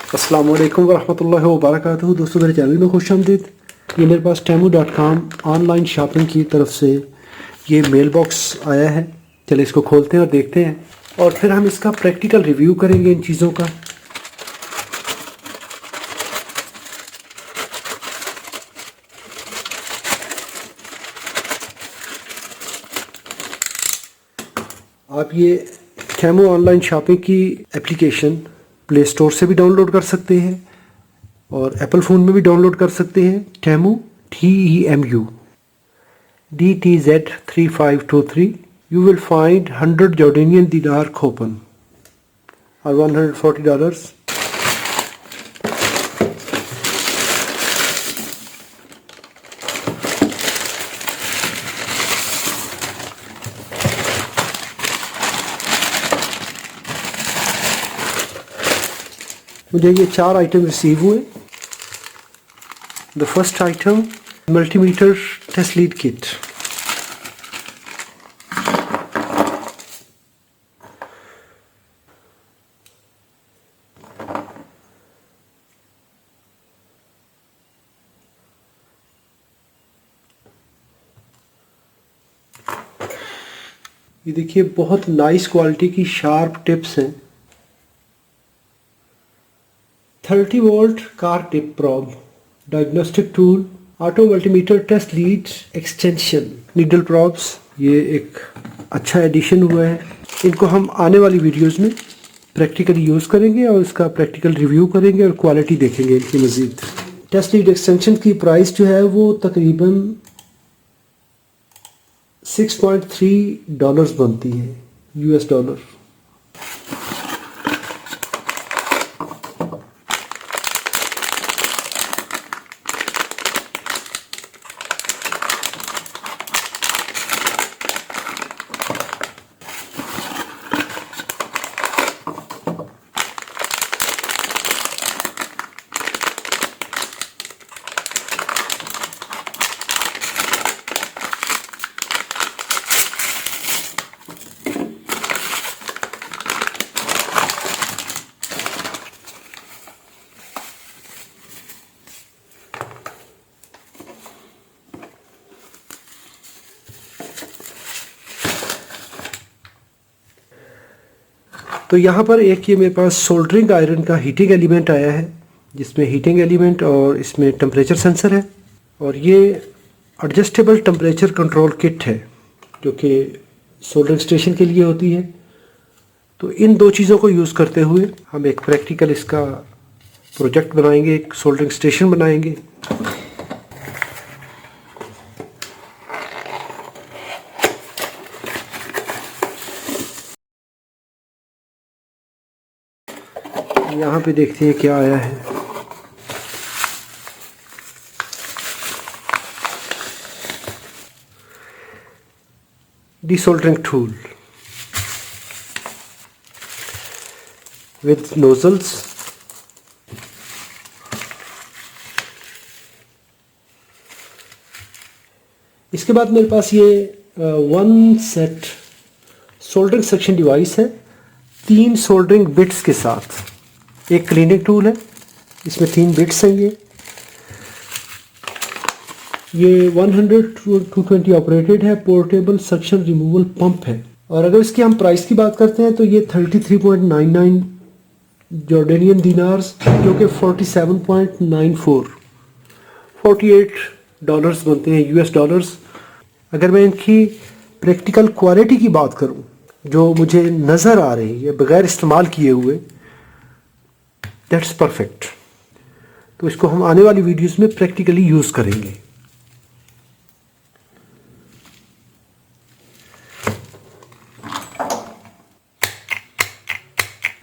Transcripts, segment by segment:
अस्सलाम वालेकुम वरहमतुल्लाहि वबरकातुहू। दोस्तों मेरे चैनल में खुश आमदीद। ये मेरे पास temu.com ऑनलाइन शॉपिंग की तरफ से ये मेल बॉक्स आया है। चलिए इसको खोलते हैं और देखते हैं और फिर हम इसका प्रैक्टिकल रिव्यू करेंगे इन चीज़ों का। आप ये टेमू ऑनलाइन शॉपिंग की एप्लीकेशन प्ले स्टोर से भी डाउनलोड कर सकते हैं और एप्पल फ़ोन में भी डाउनलोड कर सकते हैं। Temu TEMU DTZ3523। You will find 100 Jordanian dinar coupon or $140। मुझे ये 4 आइटम रिसीव हुए। The first item multimeter test lead kit. ये देखिए बहुत नाइस क्वालिटी की शार्प टिप्स हैं। 30 volt car tip probe, diagnostic tool, auto multimeter test lead extension, needle probes. ये एक अच्छा एडिशन हुआ है। इनको हम आने वाली वीडियोस में प्रैक्टिकली यूज़ करेंगे और इसका प्रैक्टिकल रिव्यू करेंगे और क्वालिटी देखेंगे इनकी मज़ीद। टेस्ट लीड एक्सटेंशन की प्राइस जो है वो तकरीबन $6.3 बनती है, US डॉलर। तो यहाँ पर एक ये मेरे पास सोल्डरिंग आयरन का हीटिंग एलिमेंट आया है, जिसमें हीटिंग एलिमेंट और इसमें टेम्परेचर सेंसर है और ये एडजस्टेबल टेम्परेचर कंट्रोल किट है जो कि सोल्डरिंग स्टेशन के लिए होती है। तो इन दो चीज़ों को यूज़ करते हुए हम एक प्रैक्टिकल इसका प्रोजेक्ट बनाएंगे, एक सोल्डरिंग स्टेशन बनाएंगे। यहाँ पे देखते हैं क्या आया है। Desoldering tool with nozzles, इसके बाद मेरे पास ये 1 सेट सोल्डरिंग सेक्शन डिवाइस है 3 सोल्डरिंग बिट्स के साथ। एक क्लीनिंग टूल है, इसमें 3 बिट्स हैं। ये 100-220 ऑपरेटेड है, पोर्टेबल सक्शन रिमूवल पंप है। और अगर इसकी हम प्राइस की बात करते हैं तो ये 33.99 जॉर्डेनियन दिनार्स, जो कि 48 डॉलर्स बनते हैं, US डॉलर्स। अगर मैं इनकी प्रैक्टिकल क्वालिटी की बात करूं जो मुझे नज़र आ रही है बगैर इस्तेमाल किए हुए, दैट्स परफेक्ट। तो इसको हम आने वाली वीडियोस में प्रैक्टिकली यूज़ करेंगे।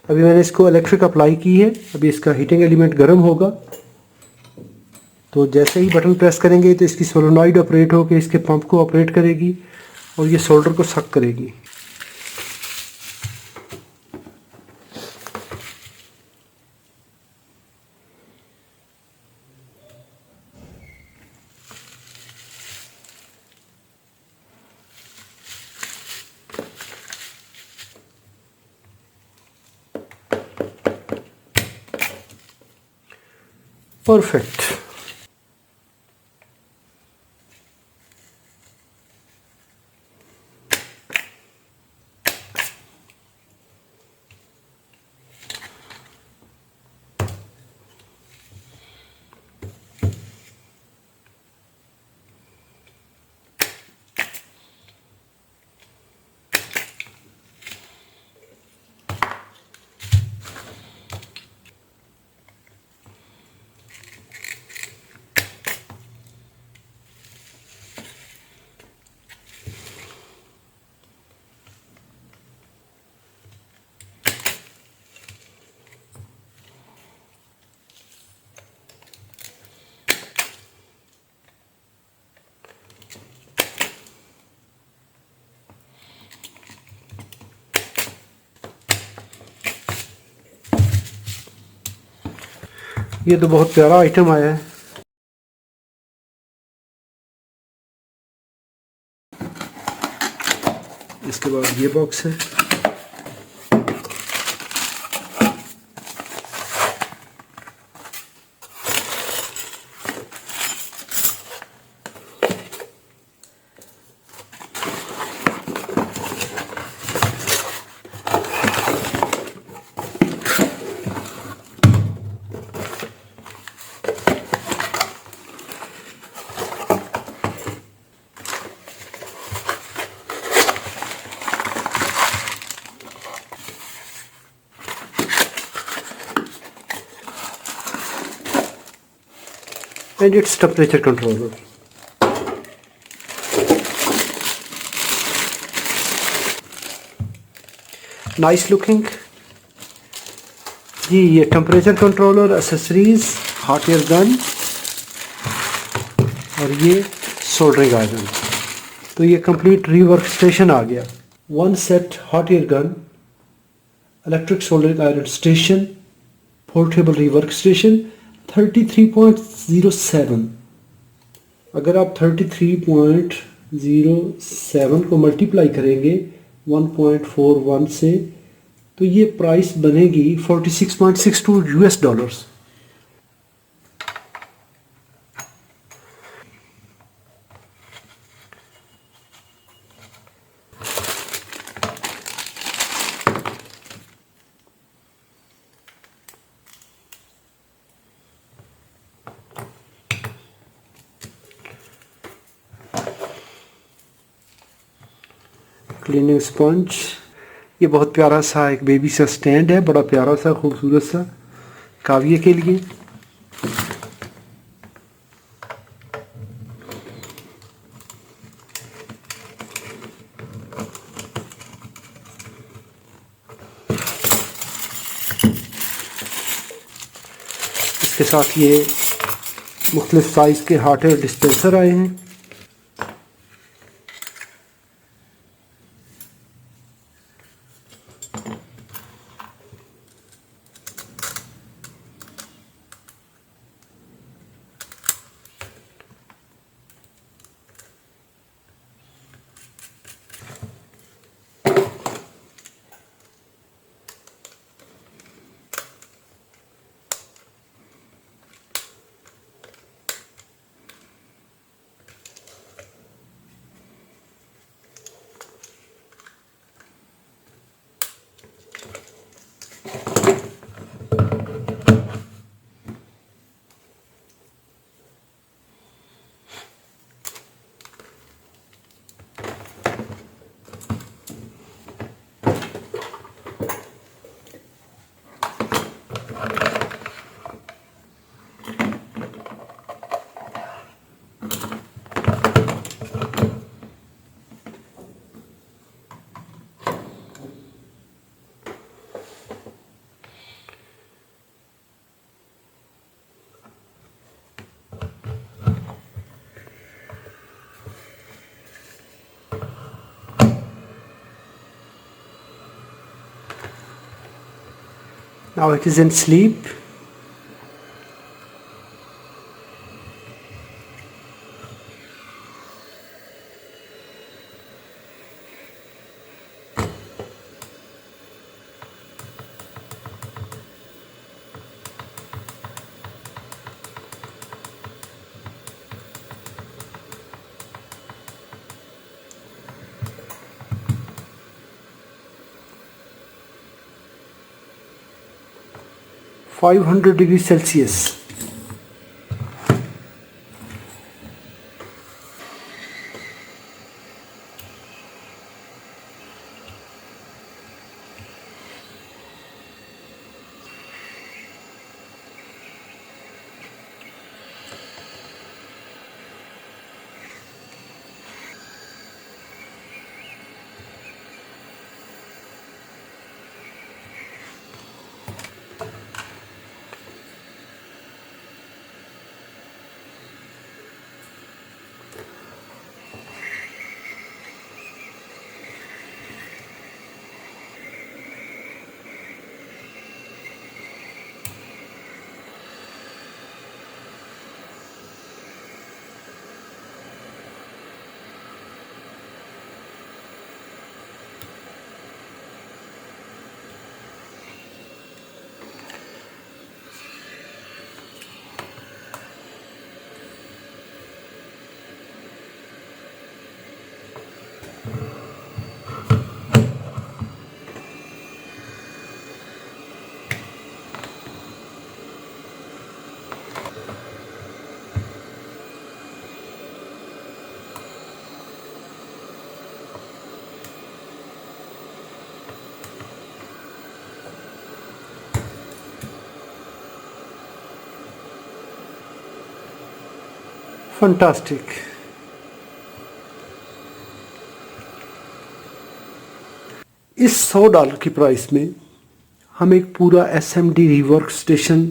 अभी मैंने इसको इलेक्ट्रिक अप्लाई की है। अभी इसका हीटिंग एलिमेंट गर्म होगा तो जैसे ही बटन प्रेस करेंगे तो इसकी सोलोनॉइड ऑपरेट होकर इसके पंप को ऑपरेट करेगी और ये सोल्डर को सक करेगी। परफेक्ट। ये तो बहुत प्यारा आइटम आया है। इसके बाद ये बॉक्स है। And its temperature controller. Nice looking. जी ये temperature controller, accessories, hot air gun और ये सोल्डरिंग आयरन। तो ये कंप्लीट रीवर्क स्टेशन आ गया। 1 set hot air gun, electric soldering iron station, portable rework station, 33.07। अगर आप 33.07 को मल्टीप्लाई करेंगे 1.41 से तो ये प्राइस बनेगी 46.62 यूएस डॉलर्स। क्लीनिंग स्पंज, ये बहुत प्यारा सा एक बेबी सा स्टैंड है, बड़ा प्यारा सा खूबसूरत सा काव्य के लिए। इसके साथ ये मुख्तलिफ साइज़ के हॉट एयर डिस्पेंसर आए हैं। Now it is in sleep. 500 degree Celsius. Fantastic. इस $100 की प्राइस में हम एक पूरा SMD रिवर्क स्टेशन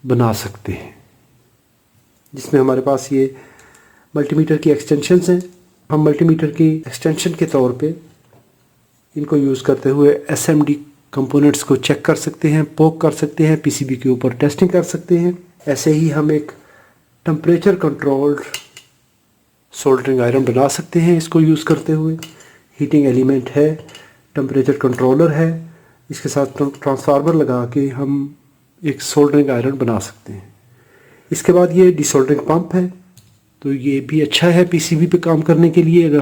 बना सकते हैं, जिसमें हमारे पास ये मल्टीमीटर की एक्सटेंशंस हैं। हम मल्टीमीटर की एक्सटेंशन के तौर पे इनको यूज़ करते हुए SMD कंपोनेंट्स को चेक कर सकते हैं, पोक कर सकते हैं, PCB के ऊपर टेस्टिंग कर सकते हैं। ऐसे ही हम एक टेम्परेचर कंट्रोल्ड सोल्डरिंग आयरन बना सकते हैं इसको यूज़ करते हुए। हीटिंग एलिमेंट है, टेम्परेचर कंट्रोलर है, इसके साथ ट्रांसफार्मर लगा के हम एक सोल्डरिंग आयरन बना सकते हैं। इसके बाद ये डिसोल्डरिंग पंप है, तो ये भी अच्छा है PCB पे काम करने के लिए। अगर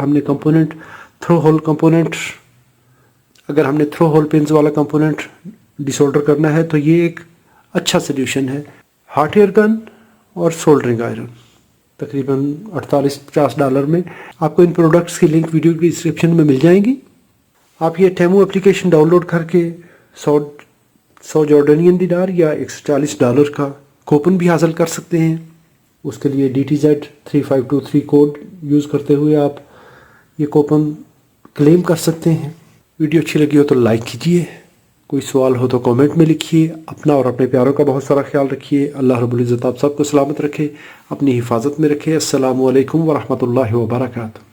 हमने थ्रो होल पिंस वाला कंपोनेंट डिसोल्डर करना है तो ये एक अच्छा सोल्यूशन है। हॉट एयर गन और सोल्डरिंग आयरन तकरीबन $48-50 में। आपको इन प्रोडक्ट्स की लिंक वीडियो की डिस्क्रिप्शन में मिल जाएंगी। आप ये टेमो एप्लीकेशन डाउनलोड करके 100 जॉर्डनियन दिनार या $140 का कूपन भी हासिल कर सकते हैं। उसके लिए DTZ 3523 कोड यूज़ करते हुए आप ये कूपन क्लेम कर सकते हैं। वीडियो अच्छी लगी हो तो लाइक कीजिए, कोई सवाल हो तो कमेंट में लिखिए। अपना और अपने प्यारों का बहुत सारा ख्याल रखिए। अल्लाह रब्बुल इज़्ज़त आप सबको सलामत रखे, अपनी हिफाजत में रखे। अस्सलामु अलैकुम व रहमतुल्लाहि व बरकातहू।